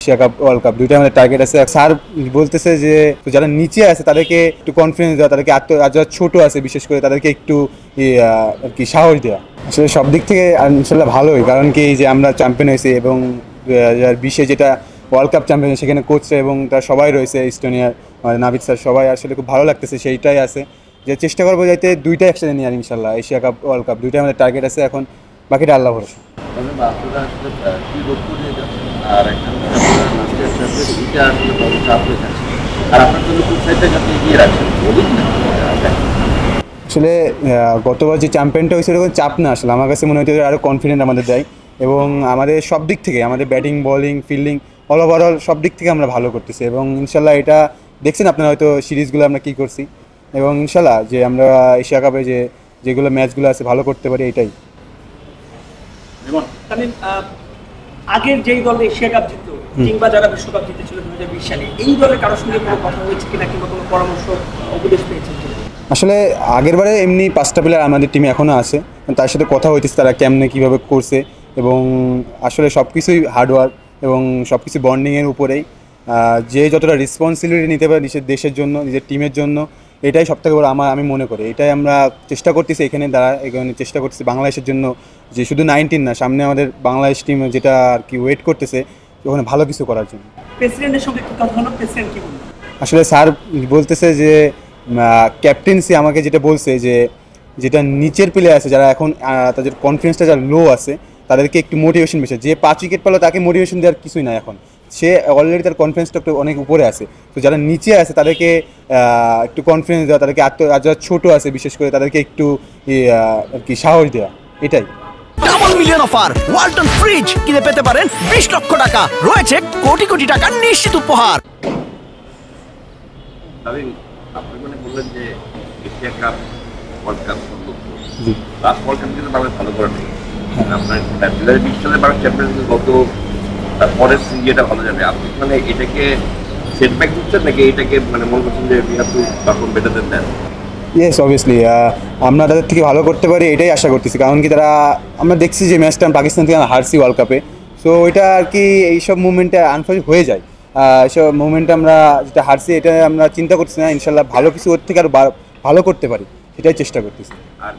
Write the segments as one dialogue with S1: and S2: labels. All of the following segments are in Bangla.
S1: এশিয়া কাপ ওয়ার্ল্ড কাপ দুইটা আমাদের টার্গেট আছে। স্যার বলতেছে যে যারা নিচে আছে তাদেরকে একটু কনফিডেন্স দেওয়া, তাদেরকে যারা ছোট আছে বিশেষ করে তাদেরকে একটু আর কি সাহস দেওয়া। আসলে সব দিক থেকে ইনশাল্লাহ ভালোই, কারণ কি যে আমরা চ্যাম্পিয়ন হয়েছি এবং 2020-এ যেটা ওয়ার্ল্ড কাপ চ্যাম্পিয়ন সেখানে কোচরা এবং তারা সবাই রয়েছে, ইস্টোনিয়ার নাভিদ স্যার সবাই, আসলে খুব ভালো লাগতেছে। সেইটাই আছে যে চেষ্টা করবো যাতে দুইটা একসাথে নিয়ে আর ইনশাল্লাহ এশিয়া কাপ ওয়ার্ল্ড কাপ দুইটাই আমাদের টার্গেট আছে। এখন বাকিটা আল্লাহ ভরসা। আসলে গতবার যে চ্যাম্পিয়নটা হয়েছে এরকম চাপ না, আসলে আমার কাছে মনে হচ্ছে আরও কনফিডেন্ট আমাদের দেয় এবং আমাদের সব দিক থেকে আমাদের ব্যাটিং বলিং ফিল্ডিং ওভারঅল সব দিক থেকে আমরা ভালো করতেছি এবং ইনশাল্লাহ এটা দেখছেন আপনারা হয়তো সিরিজগুলো আমরা কী করছি এবং ইনশাল্লাহ যে আমরা এশিয়া কাপে যেগুলো ম্যাচগুলো আছে ভালো করতে পারি এটাই।
S2: আগের যেই দল এশিয়া কাপ জিতলো কিংবা যারা বিশ্বকাপ জিতেছিল 2020 সালে, এই দলের কারোর সঙ্গে কোনো কথা হয়েছে কিনা কিংবা কোনো পরামর্শ উপদেশ পেয়েছেন?
S1: আসলে আগেরবারে এমনি 5টা প্লেয়ার আমাদের টিমে এখনও আছে, তার সাথে কথা হইতেছে তারা কেমনে কীভাবে করছে এবং আসলে সব কিছুই হার্ডওয়ার্ক এবং সব কিছু বন্ডিংয়ের উপরেই। যে যতটা রেসপন্সিবিলিটি নিতে পারে নিজের দেশের জন্য নিজের টিমের জন্য, এটাই সবথেকে বড় আমি মনে করি। এটাই আমরা চেষ্টা করতেছি এখানে চেষ্টা করতেছি বাংলাদেশের জন্য, যে শুধু 19 না, সামনে আমাদের বাংলাদেশ টিম যেটা আর কি ওয়েট করতেছে ওখানে ভালো কিছু করার জন্য।
S2: প্রেসিডেন্টের সঙ্গে কি কথা হলো? প্রেসিডেন্ট কি বলল?
S1: আসলে স্যার বলতেছে যে ক্যাপ্টেন্সি আমাকে যেটা বলছে যে যেটা নিচের প্লেয়ার আছে যারা এখন তাদের কনফিডেন্সটা যারা লো আছে তাদেরকে একটু মোটিভেশন বেশি, যে 5 উইকেট পেলো তাকে মোটিভেশন দেওয়ার কিছুই না, এখন সে অলরেডি তার কনফিডেন্সটা একটু অনেক উপরে আছে। তো যারা নিচে আছে তাদেরকে একটু কনফিডেন্স দেওয়া, তাদেরকে যারা ছোটো আছে বিশেষ করে তাদেরকে একটু আর কি সাহস দেওয়া, এটাই।
S3: Double million offer Walton fridge কিনে পেতে পারেন 20 লক্ষ টাকা, রয়েছে কোটি কোটি টাকার নিশ্চিত উপহার।
S4: আপনি বললেন যে Asia cup world cup last world cup কিন্তু বাংলাদেশ ভালো করে নেই, আপনার 2020 সালে বাংলাদেশ চ্যাম্পিয়ন গত পরের ইয়েটা ভালো যাবে, আপনি এটাকে সেটব্যাক দিচ্ছেন নাকি এটাকে মনে করছেন যে we have to perform better than that?
S1: Yes, obviously আমরা তাদের থেকে ভালো করতে পারি এটাই আশা করতেছি, কারণ কি তারা আমরা দেখছি যে ম্যাচটা পাকিস্তান থেকে আমরা হারছি ওয়ার্ল্ড কাপে। সো ওইটা আর কি এইসব মুভমেন্টে আনফর্চুনেট হয়ে যায়, এইসব মুভমেন্টে আমরা যেটা হারছি এটা আমরা চিন্তা করছি না, ইনশাল্লাহ ভালো কিছু ওর থেকে আরও ভালো করতে পারি সেটাই চেষ্টা করতেছি।
S4: আর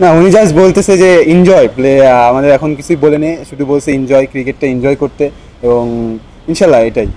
S1: না, উনি জাস্ট বলতেছে যে এনজয় প্লে, আমাদের এখন কিছুই বলেনি, শুধু বলছে এনজয়, ক্রিকেটটা এনজয় করতে এবং ইনশাল্লাহ এটাই।